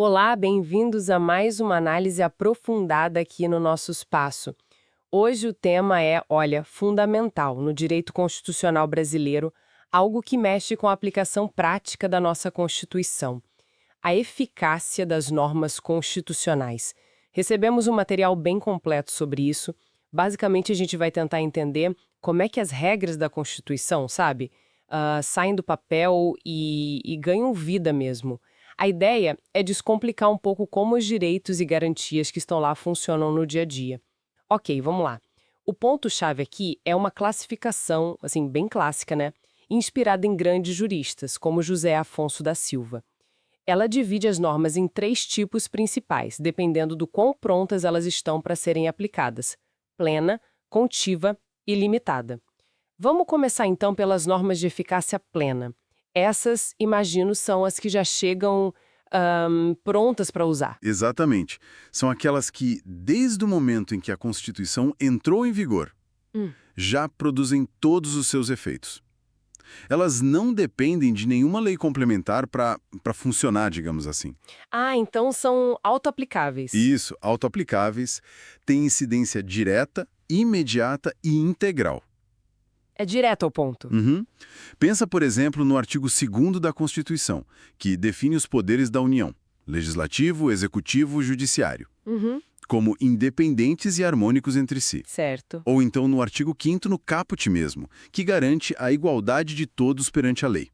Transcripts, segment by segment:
Olá, bem-vindos a mais uma análise aprofundada aqui no nosso espaço. Hoje o tema é, olha, fundamental no direito constitucional brasileiro, algo que mexe com a aplicação prática da nossa Constituição, a eficácia das normas constitucionais. Recebemos um material bem completo sobre isso. Basicamente, a gente vai tentar entender como é que as regras da Constituição, sabe, saem do papel e ganham vida mesmo. A ideia é descomplicar um pouco como os direitos e garantias que estão lá funcionam no dia a dia. Ok, vamos lá. O ponto-chave aqui é uma classificação, assim, bem clássica, né? Inspirada em grandes juristas, como José Afonso da Silva. Ela divide as normas em 3 tipos principais, dependendo do quão prontas elas estão para serem aplicadas: plena, contiva e limitada. Vamos começar então pelas normas de eficácia plena. Essas, imagino, são as que já chegam prontas para usar. Exatamente. São aquelas que, desde o momento em que a Constituição entrou em vigor, Hum. já produzem todos os seus efeitos. Elas não dependem de nenhuma lei complementar para funcionar, digamos assim. Ah, então são auto-aplicáveis. Isso, auto-aplicáveis, têm incidência direta, imediata e integral. É direto ao ponto. Uhum. Pensa, por exemplo, no artigo 2º da Constituição, que define os poderes da União, legislativo, executivo e judiciário, Uhum. como independentes e harmônicos entre si. Certo. Ou então no artigo 5º no caput mesmo, que garante a igualdade de todos perante a lei.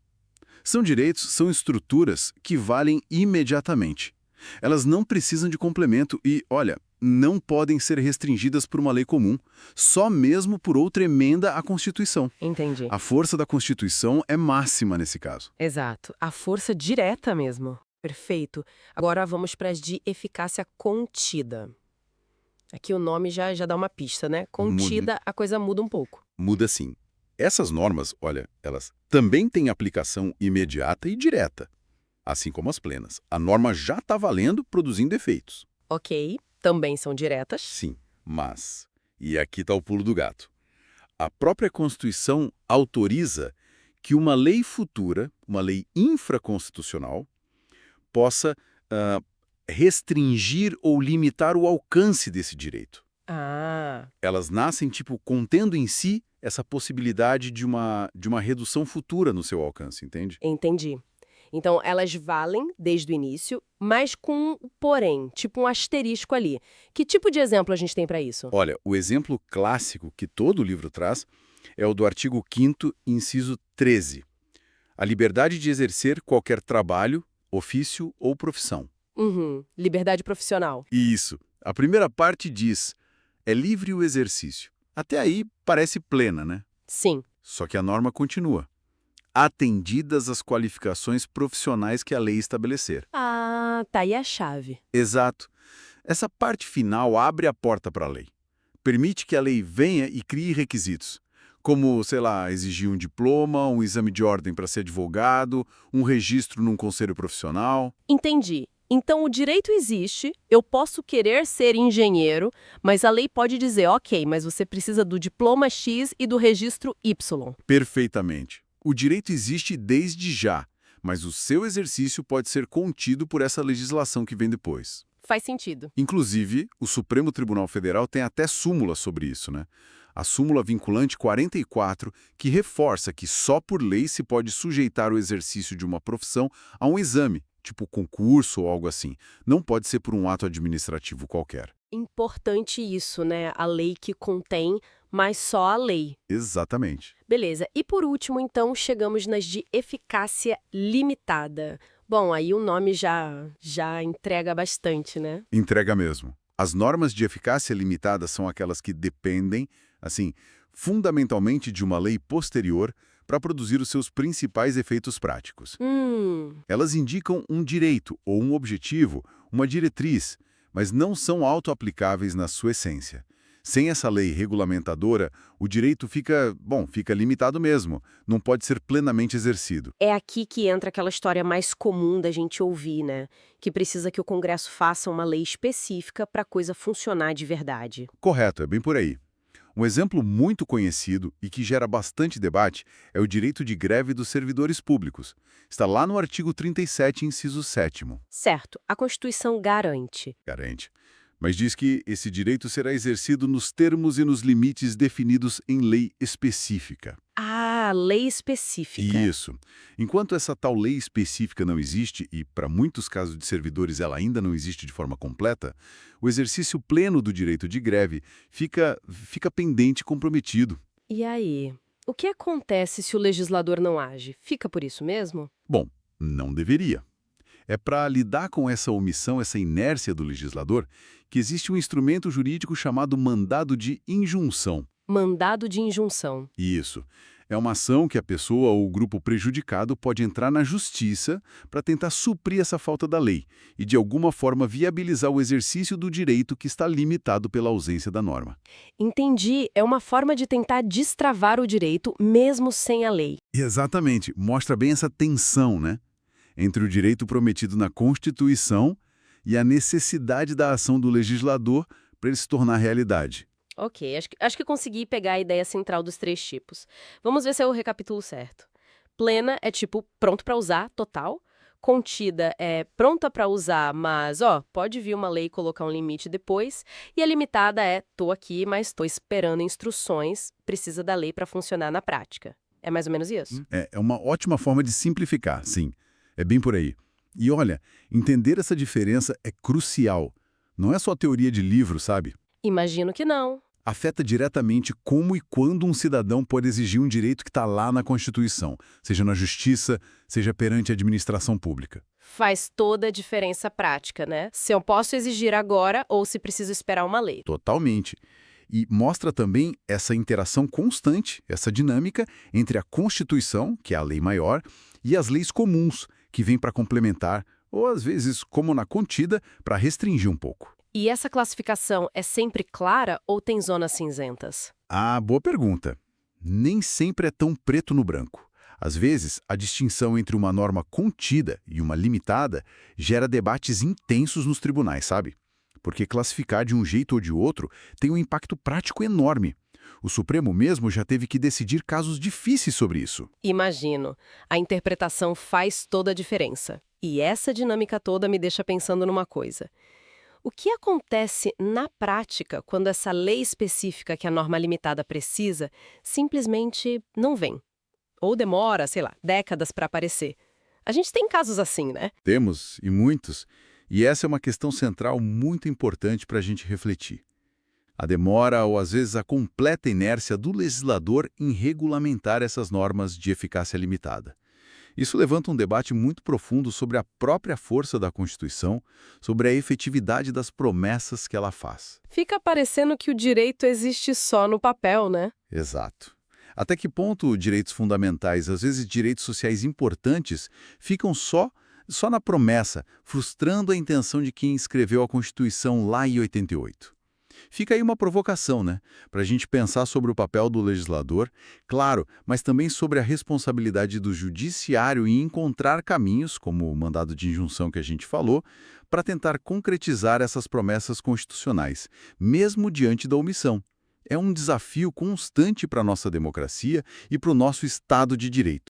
São direitos, são estruturas que valem imediatamente. Elas não precisam de complemento e, olha, não podem ser restringidas por uma lei comum, só mesmo por outra emenda à Constituição. Entendi. A força da Constituição é máxima nesse caso. Exato. A força direta mesmo. Perfeito. Agora vamos para as de eficácia contida. Aqui o nome já dá uma pista, né? Contida, a coisa muda um pouco. Muda sim. Essas normas, olha, elas também têm aplicação imediata e direta, assim como as plenas. A norma já está valendo, produzindo efeitos. Ok. Também são diretas. Sim, mas, e aqui está o pulo do gato, a própria Constituição autoriza que uma lei futura, uma lei infraconstitucional, possa restringir ou limitar o alcance desse direito. Ah, Elas nascem, contendo em si essa possibilidade de uma redução futura no seu alcance, entende? entendi. Então, elas valem desde o início, mas com um porém, tipo um asterisco ali. Que tipo de exemplo a gente tem para isso? Olha, o exemplo clássico que todo o livro traz é o do artigo 5º, inciso 13. A liberdade de exercer qualquer trabalho, ofício ou profissão. Uhum. Liberdade profissional. Isso. A primeira parte diz, é livre o exercício. Até aí parece plena, né? Sim. Só que a norma continua. Atendidas as qualificações profissionais que a lei estabelecer. Ah, tá aí a chave. Exato. Essa parte final abre a porta para a lei. Permite que a lei venha e crie requisitos, como, sei lá, exigir um diploma, um exame de ordem para ser advogado, um registro num conselho profissional. Entendi. Então, o direito existe, eu posso querer ser engenheiro, mas a lei pode dizer, ok, mas você precisa do diploma X e do registro Y. Perfeitamente. O direito existe desde já, mas o seu exercício pode ser contido por essa legislação que vem depois. Faz sentido. Inclusive, o Supremo Tribunal Federal tem até súmula sobre isso, né? A súmula vinculante 44, que reforça que só por lei se pode sujeitar o exercício de uma profissão a um exame, tipo concurso ou algo assim. Não pode ser por um ato administrativo qualquer. Importante isso, né? A lei que contém, mas só a lei. Exatamente. Beleza. E por último, então, chegamos nas de eficácia limitada. Bom, aí o nome já entrega bastante, né? Entrega mesmo. As normas de eficácia limitada são aquelas que dependem, assim, fundamentalmente de uma lei posterior para produzir os seus principais efeitos práticos. Elas indicam um direito ou um objetivo, uma diretriz, mas não são auto-aplicáveis na sua essência. Sem essa lei regulamentadora, o direito fica limitado mesmo, não pode ser plenamente exercido. É aqui que entra aquela história mais comum da gente ouvir, né? Que precisa que o Congresso faça uma lei específica para a coisa funcionar de verdade. Correto, é bem por aí. Um exemplo muito conhecido e que gera bastante debate é o direito de greve dos servidores públicos. Está lá no artigo 37, inciso 7º. Certo, a Constituição garante. Garante. Mas diz que esse direito será exercido nos termos e nos limites definidos em lei específica. Ah, lei específica. Isso. Enquanto essa tal lei específica não existe, e para muitos casos de servidores ela ainda não existe de forma completa, o exercício pleno do direito de greve fica pendente e comprometido. E aí? O que acontece se o legislador não age? Fica por isso mesmo? Bom, não deveria. É para lidar com essa omissão, essa inércia do legislador, que existe um instrumento jurídico chamado mandado de injunção. Mandado de injunção. Isso. É uma ação que a pessoa ou o grupo prejudicado pode entrar na justiça para tentar suprir essa falta da lei e, de alguma forma, viabilizar o exercício do direito que está limitado pela ausência da norma. Entendi. É uma forma de tentar destravar o direito mesmo sem a lei. Exatamente. Mostra bem essa tensão, né? Entre o direito prometido na Constituição e a necessidade da ação do legislador para ele se tornar realidade. Ok, acho que consegui pegar a ideia central dos três tipos. Vamos ver se eu recapitulo certo. Plena é tipo pronto para usar, total. Contida é pronta para usar, mas pode vir uma lei e colocar um limite depois. E a limitada é tô aqui, mas tô esperando instruções, precisa da lei para funcionar na prática. É mais ou menos isso? É uma ótima forma de simplificar, sim. É bem por aí. E olha, entender essa diferença é crucial. Não é só teoria de livro, sabe? Imagino que não. Afeta diretamente como e quando um cidadão pode exigir um direito que está lá na Constituição, seja na justiça, seja perante a administração pública. Faz toda a diferença prática, né? Se eu posso exigir agora ou se preciso esperar uma lei. Totalmente. E mostra também essa interação constante, essa dinâmica entre a Constituição, que é a lei maior, e as leis comuns, que vêm para complementar, ou às vezes, como na contida, para restringir um pouco. E essa classificação é sempre clara ou tem zonas cinzentas? Ah, boa pergunta. Nem sempre é tão preto no branco. Às vezes, a distinção entre uma norma contida e uma limitada gera debates intensos nos tribunais, sabe? Porque classificar de um jeito ou de outro tem um impacto prático enorme. O Supremo mesmo já teve que decidir casos difíceis sobre isso. Imagino. A interpretação faz toda a diferença. E essa dinâmica toda me deixa pensando numa coisa. O que acontece na prática quando essa lei específica que a norma limitada precisa simplesmente não vem? Ou demora, sei lá, décadas para aparecer. A gente tem casos assim, né? Temos, e muitos. E essa é uma questão central muito importante para a gente refletir. A demora ou, às vezes, a completa inércia do legislador em regulamentar essas normas de eficácia limitada. Isso levanta um debate muito profundo sobre a própria força da Constituição, sobre a efetividade das promessas que ela faz. Fica parecendo que o direito existe só no papel, né? Exato. Até que ponto direitos fundamentais, às vezes direitos sociais importantes, ficam só na promessa, frustrando a intenção de quem escreveu a Constituição lá em 88? Fica aí uma provocação, né? Para a gente pensar sobre o papel do legislador, claro, mas também sobre a responsabilidade do judiciário em encontrar caminhos, como o mandado de injunção que a gente falou, para tentar concretizar essas promessas constitucionais, mesmo diante da omissão. É um desafio constante para a nossa democracia e para o nosso Estado de Direito.